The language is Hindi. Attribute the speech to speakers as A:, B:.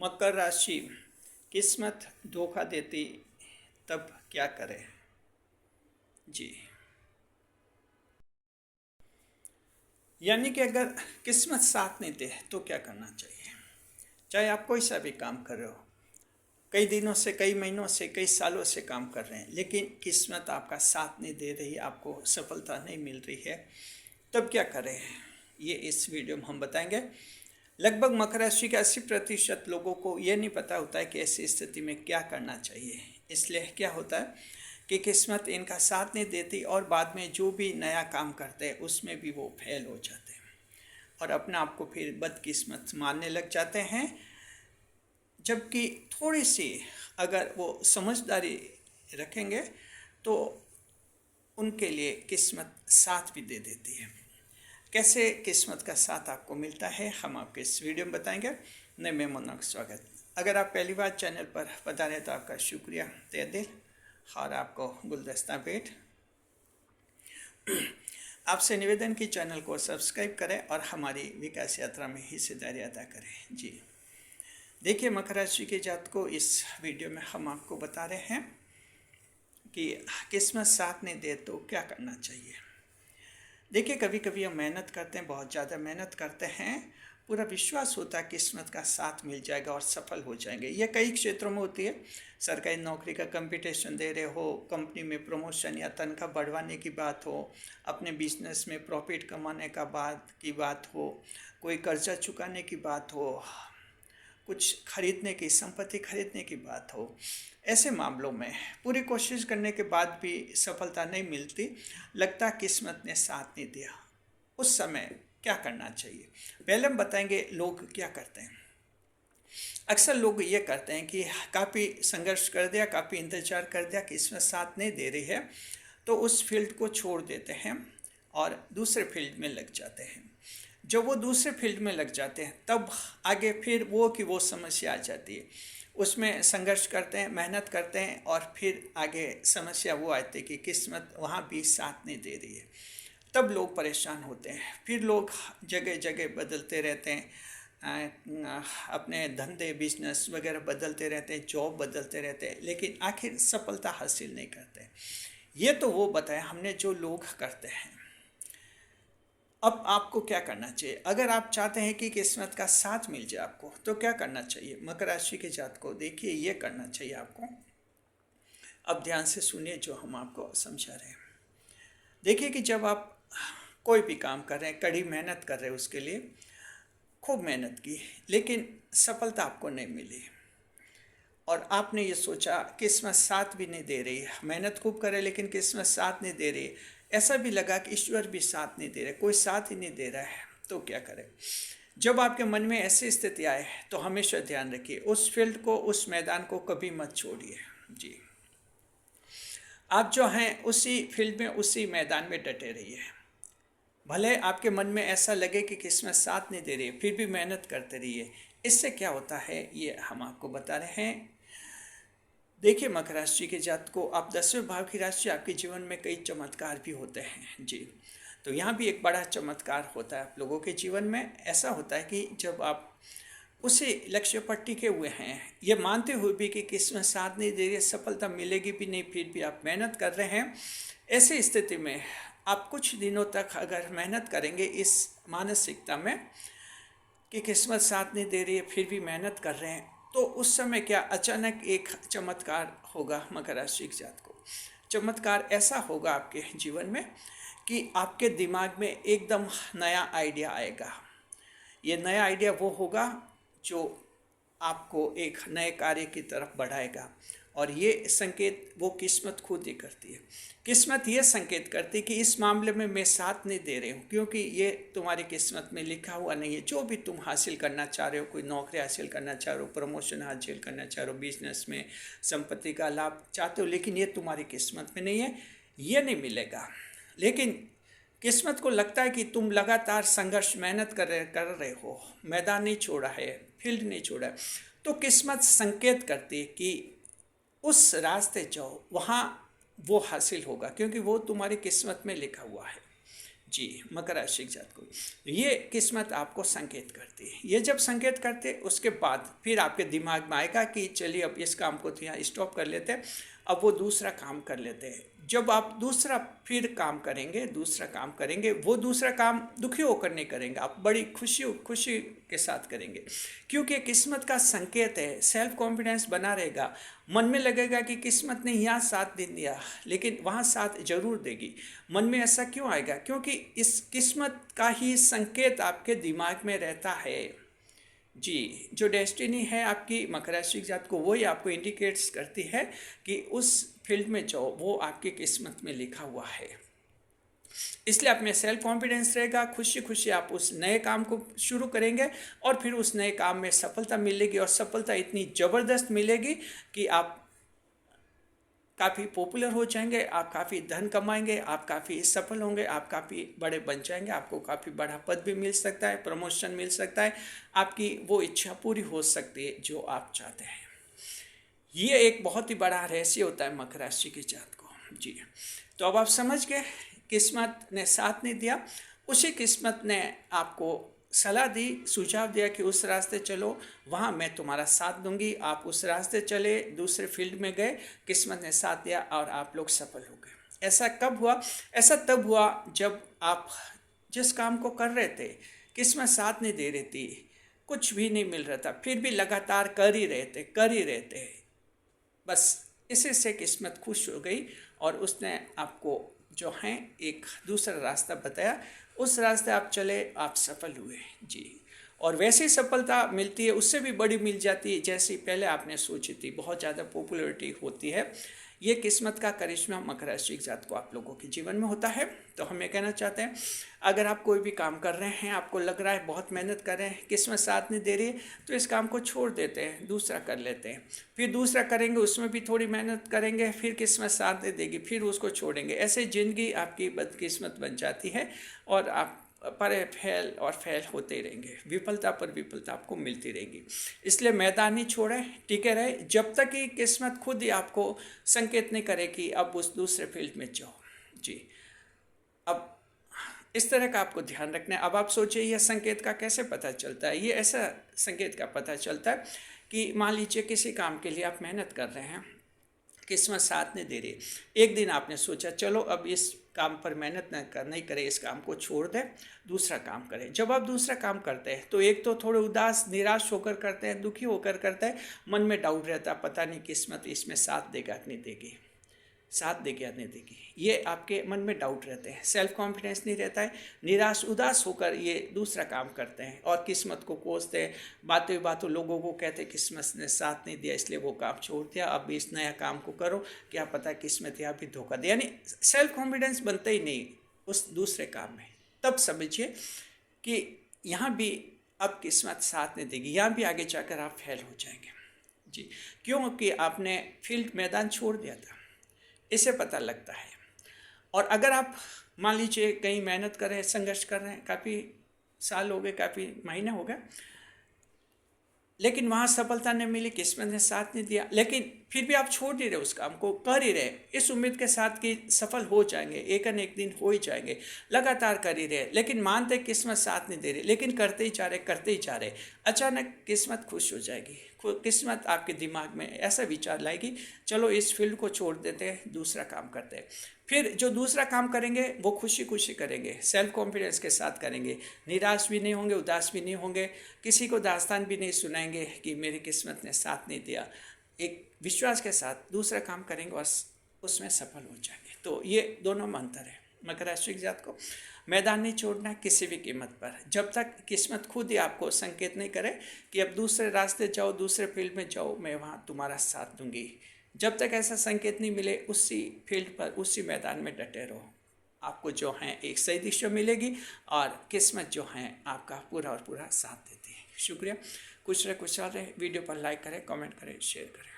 A: मकर राशि, किस्मत धोखा देती तब क्या करें? जी, यानी कि अगर किस्मत साथ नहीं दे तो क्या करना चाहिए? चाहे आप कोई सा भी काम कर रहे हो, कई दिनों से, कई महीनों से, कई सालों से काम कर रहे हैं, लेकिन किस्मत आपका साथ नहीं दे रही, आपको सफलता नहीं मिल रही है, तब क्या करें? ये इस वीडियो में हम बताएंगे। लगभग मकर राशि के 80% लोगों को ये नहीं पता होता है कि ऐसी स्थिति में क्या करना चाहिए। इसलिए क्या होता है कि किस्मत इनका साथ नहीं देती और बाद में जो भी नया काम करते हैं उसमें भी वो फेल हो जाते हैं और अपने आप को फिर बदकिस्मत मानने लग जाते हैं। जबकि थोड़ी सी अगर वो समझदारी रखेंगे तो उनके लिए किस्मत साथ भी दे देती है। कैसे किस्मत का साथ आपको मिलता है, हम आपके इस वीडियो में बताएंगे। नए मेहमानों का स्वागत। अगर आप पहली बार चैनल पर पधारे तो आपका शुक्रिया तहे दिल, और आपको गुलदस्ता भेंट। आपसे निवेदन की चैनल को सब्सक्राइब करें और हमारी विकास यात्रा में हिस्सेदारी अदा करें। जी देखिए, मकर राशि के जातकों, इस वीडियो में हम आपको बता रहे हैं कि किस्मत साथ नहीं दे तो क्या करना चाहिए। देखिए, कभी कभी हम मेहनत करते हैं, बहुत ज़्यादा मेहनत करते हैं, पूरा विश्वास होता है किस्मत का साथ मिल जाएगा और सफल हो जाएंगे। यह कई क्षेत्रों में होती है। सरकारी नौकरी का कंपटीशन दे रहे हो, कंपनी में प्रमोशन या तनख्वाह बढ़वाने की बात हो, अपने बिजनेस में प्रॉफिट कमाने की बात हो, कोई कर्जा चुकाने की बात हो, कुछ खरीदने की, संपत्ति खरीदने की बात हो। ऐसे मामलों में पूरी कोशिश करने के बाद भी सफलता नहीं मिलती, लगता किस्मत ने साथ नहीं दिया। उस समय क्या करना चाहिए, पहले हम बताएंगे लोग क्या करते हैं। अक्सर लोग ये करते हैं कि काफ़ी संघर्ष कर दिया, काफ़ी इंतजार कर दिया, किस्मत साथ नहीं दे रही है, तो उस फील्ड को छोड़ देते हैं और दूसरे फील्ड में लग जाते हैं। जब वो दूसरे फील्ड में लग जाते हैं तब आगे फिर वो समस्या आ जाती है। उसमें संघर्ष करते हैं, मेहनत करते हैं और फिर आगे समस्या वो आती है कि किस्मत वहाँ भी साथ नहीं दे रही है। तब लोग परेशान होते हैं। फिर लोग जगह जगह बदलते रहते हैं, अपने धंधे बिजनेस वगैरह बदलते रहते हैं, जॉब बदलते रहते हैं, लेकिन आखिर सफलता हासिल नहीं करते। ये तो वो बताया हमने जो लोग करते हैं। अब आपको क्या करना चाहिए? अगर आप चाहते हैं कि किस्मत का साथ मिल जाए आपको, तो क्या करना चाहिए? मकर राशि के जातकों, देखिए ये करना चाहिए आपको। अब ध्यान से सुनिए जो हम आपको समझा रहे हैं। देखिए कि जब आप कोई भी काम कर रहे हैं, कड़ी मेहनत कर रहे हैं, उसके लिए खूब मेहनत की, लेकिन सफलता आपको नहीं मिली और आपने ये सोचा किस्मत साथ भी नहीं दे रही है, मेहनत खूब करे लेकिन किस्मत साथ नहीं दे रही, ऐसा भी लगा कि ईश्वर भी साथ नहीं दे रहे, कोई साथ ही नहीं दे रहा है, तो क्या करें? जब आपके मन में ऐसी स्थिति आए तो हमेशा ध्यान रखिए, उस फील्ड को, उस मैदान को कभी मत छोड़िए। जी, आप जो हैं उसी फील्ड में, उसी मैदान में डटे रहिए। भले आपके मन में ऐसा लगे कि किस्मत साथ नहीं दे रही है, फिर भी मेहनत करते रहिए। इससे क्या होता है ये हम आपको बता रहे हैं। देखिए, मकर राशि के जातकों, आप 10वें भाव की राशि, आपके जीवन में कई चमत्कार भी होते हैं। जी, तो यहाँ भी एक बड़ा चमत्कार होता है आप लोगों के जीवन में। ऐसा होता है कि जब आप उसी लक्ष्य पर टिके हुए हैं, ये मानते हुए भी कि किस्मत साथ नहीं दे रही, सफलता मिलेगी भी नहीं, फिर भी आप मेहनत कर रहे हैं। ऐसी स्थिति में आप कुछ दिनों तक अगर मेहनत करेंगे इस मानसिकता में कि किस्मत साथ नहीं दे रही है, फिर भी मेहनत कर रहे हैं, तो उस समय क्या अचानक एक चमत्कार होगा मकर राशि के जातकों। चमत्कार ऐसा होगा आपके जीवन में कि आपके दिमाग में एकदम नया आइडिया आएगा। ये नया आइडिया वो होगा जो आपको एक नए कार्य की तरफ बढ़ाएगा, और ये संकेत वो किस्मत खुद ही करती है। किस्मत ये संकेत करती है कि इस मामले में मैं साथ नहीं दे रही हूँ, क्योंकि ये तुम्हारी किस्मत में लिखा हुआ नहीं है। जो भी तुम हासिल करना चाह रहे हो, कोई नौकरी हासिल करना चाह रहे हो, प्रमोशन हासिल करना चाह रहे हो, बिजनेस में संपत्ति का लाभ चाहते हो, लेकिन ये तुम्हारी किस्मत में नहीं है, ये नहीं मिलेगा। लेकिन किस्मत को लगता है कि तुम लगातार संघर्ष, मेहनत कर रहे हो, मैदान नहीं छोड़ा है, फील्ड नहीं छोड़ा है, तो किस्मत संकेत करती है कि उस रास्ते जाओ, वहाँ वो हासिल होगा, क्योंकि वो तुम्हारी किस्मत में लिखा हुआ है। जी, मकर राशि के जातकों ये किस्मत आपको संकेत करती है। ये जब संकेत करते उसके बाद फिर आपके दिमाग में आएगा कि चलिए अब इस काम को तो यहाँ स्टॉप कर लेते हैं, अब वो दूसरा काम कर लेते हैं। जब आप दूसरा फिर काम करेंगे, दूसरा काम करेंगे, वो दूसरा काम दुखी होकर नहीं करेंगे, आप बड़ी खुशी खुशी के साथ करेंगे, क्योंकि किस्मत का संकेत है। सेल्फ कॉन्फिडेंस बना रहेगा, मन में लगेगा कि किस्मत ने यहाँ साथ दे दिया लेकिन वहाँ साथ जरूर देगी। मन में ऐसा क्यों आएगा? क्योंकि इस किस्मत का ही संकेत आपके दिमाग में रहता है। जी, जो डेस्टिनी है आपकी मकर राशि के जात को, वही आपको इंडिकेट्स करती है कि उस फील्ड में जाओ, वो आपकी किस्मत में लिखा हुआ है। इसलिए आप में सेल्फ कॉन्फिडेंस रहेगा, खुशी खुशी आप उस नए काम को शुरू करेंगे और फिर उस नए काम में सफलता मिलेगी, और सफलता इतनी ज़बरदस्त मिलेगी कि आप काफ़ी पॉपुलर हो जाएंगे, आप काफ़ी धन कमाएंगे, आप काफ़ी सफल होंगे, आप काफ़ी बड़े बन जाएंगे, आपको काफ़ी बड़ा पद भी मिल सकता है, प्रमोशन मिल सकता है, आपकी वो इच्छा पूरी हो सकती है जो आप चाहते हैं। ये एक बहुत ही बड़ा रहस्य होता है मकर राशि के जात को। जी, तो अब आप समझ गए, किस्मत ने साथ नहीं दिया, उसी किस्मत ने आपको सलाह दी, सुझाव दिया कि उस रास्ते चलो, वहाँ मैं तुम्हारा साथ दूंगी। आप उस रास्ते चले, दूसरे फील्ड में गए, किस्मत ने साथ दिया और आप लोग सफल हो गए। ऐसा कब हुआ? ऐसा तब हुआ जब आप जिस काम को कर रहे थे, किस्मत साथ नहीं दे रही थी, कुछ भी नहीं मिल रहा था, फिर भी लगातार कर ही रहे थे। बस इसी से किस्मत खुश हो गई और उसने आपको जो है एक दूसरा रास्ता बताया, उस रास्ते आप चले, आप सफल हुए। जी, और वैसी सफलता मिलती है, उससे भी बड़ी मिल जाती है जैसी पहले आपने सोची थी, बहुत ज़्यादा पॉपुलैरिटी होती है। ये किस्मत का करिश्मा मकर राशि के जात को आप लोगों के जीवन में होता है। तो हम ये कहना चाहते हैं, अगर आप कोई भी काम कर रहे हैं, आपको लग रहा है बहुत मेहनत कर रहे हैं, किस्मत साथ नहीं दे रही है, तो इस काम को छोड़ देते हैं, दूसरा कर लेते हैं। फिर दूसरा करेंगे, उसमें भी थोड़ी मेहनत करेंगे, फिर किस्मत साथ नहीं देगी, फिर उसको छोड़ेंगे। ऐसे ज़िंदगी आपकी बदकिस्मत बन जाती है और आप पर फेल और फेल होते ही रहेंगे, विफलता पर विफलता आपको मिलती रहेगी। इसलिए मैदान नहीं छोड़ें, टिके रहे जब तक कि किस्मत खुद ही आपको संकेत नहीं करे कि अब उस दूसरे फील्ड में जाओ। जी, अब इस तरह का आपको ध्यान रखना है। अब आप सोचिए, यह संकेत का कैसे पता चलता है? ये ऐसा संकेत का पता चलता है कि मान लीजिए किसी काम के लिए आप मेहनत कर रहे हैं, किस्मत साथ नहीं दे रही। एक दिन आपने सोचा चलो अब इस काम पर मेहनत नहीं करें, इस काम को छोड़ दें, दूसरा काम करें। जब आप दूसरा काम करते हैं तो एक तो थोड़े उदास निराश होकर करते हैं, दुखी होकर करते हैं, मन में डाउट रहता है, पता नहीं किस्मत इसमें साथ देगा कि नहीं देगी, साथ देगी या नहीं देगी, ये आपके मन में डाउट रहते हैं, सेल्फ कॉन्फिडेंस नहीं रहता है, निराश उदास होकर ये दूसरा काम करते हैं और किस्मत को कोसते हैं, बातों लोगों को कहते हैं किस्मत ने साथ नहीं दिया इसलिए वो काम छोड़ दिया, अब इस नया काम को करो, क्या पता किस्मत यहाँ भी धोखा दे। यानी सेल्फ कॉन्फिडेंस बनता ही नहीं उस दूसरे काम में। तब समझिए कि यहाँ भी अब किस्मत साथ नहीं देगी, यहाँ भी आगे जाकर आप फेल हो जाएंगे। जी, क्योंकि आपने फील्ड मैदान छोड़ दिया था, इससे पता लगता है। और अगर आप मान लीजिए कहीं मेहनत कर रहे हैं, संघर्ष कर रहे हैं, काफ़ी साल हो गए, काफ़ी महीने हो गए, लेकिन वहाँ सफलता नहीं मिली, किस्मत ने साथ नहीं दिया, लेकिन फिर भी आप छोड़ नहीं रहे, उस काम को कर ही रहे, इस उम्मीद के साथ कि सफल हो जाएंगे, एक न एक दिन हो ही जाएंगे, लगातार कर ही रहे, लेकिन मानते किस्मत साथ नहीं दे रही, लेकिन करते ही जा रहे, अचानक किस्मत खुश हो जाएगी। किस्मत आपके दिमाग में ऐसा विचार लाएगी, चलो इस फील्ड को छोड़ देते हैं, दूसरा काम करते हैं। फिर जो दूसरा काम करेंगे वो खुशी खुशी करेंगे, सेल्फ कॉन्फिडेंस के साथ करेंगे, निराश भी नहीं होंगे, उदास भी नहीं होंगे, किसी को दास्तान भी नहीं सुनाएंगे कि मेरी किस्मत ने साथ नहीं दिया। एक विश्वास के साथ दूसरा काम करेंगे और उसमें सफल हो जाएंगे। तो ये दोनों में अंतर है। मकर राशि की जात को मैदान नहीं छोड़ना किसी भी कीमत पर, जब तक किस्मत खुद ही आपको संकेत नहीं करे कि अब दूसरे रास्ते जाओ, दूसरे फील्ड में जाओ, मैं वहाँ तुम्हारा साथ दूंगी। जब तक ऐसा संकेत नहीं मिले, उसी फील्ड पर, उसी मैदान में डटे रहो, आपको जो है एक सही दिशा मिलेगी और किस्मत जो है आपका पूरा और पूरा साथ देती है। शुक्रिया। कुछ रहे वीडियो पर लाइक करें, कमेंट करें, शेयर करें।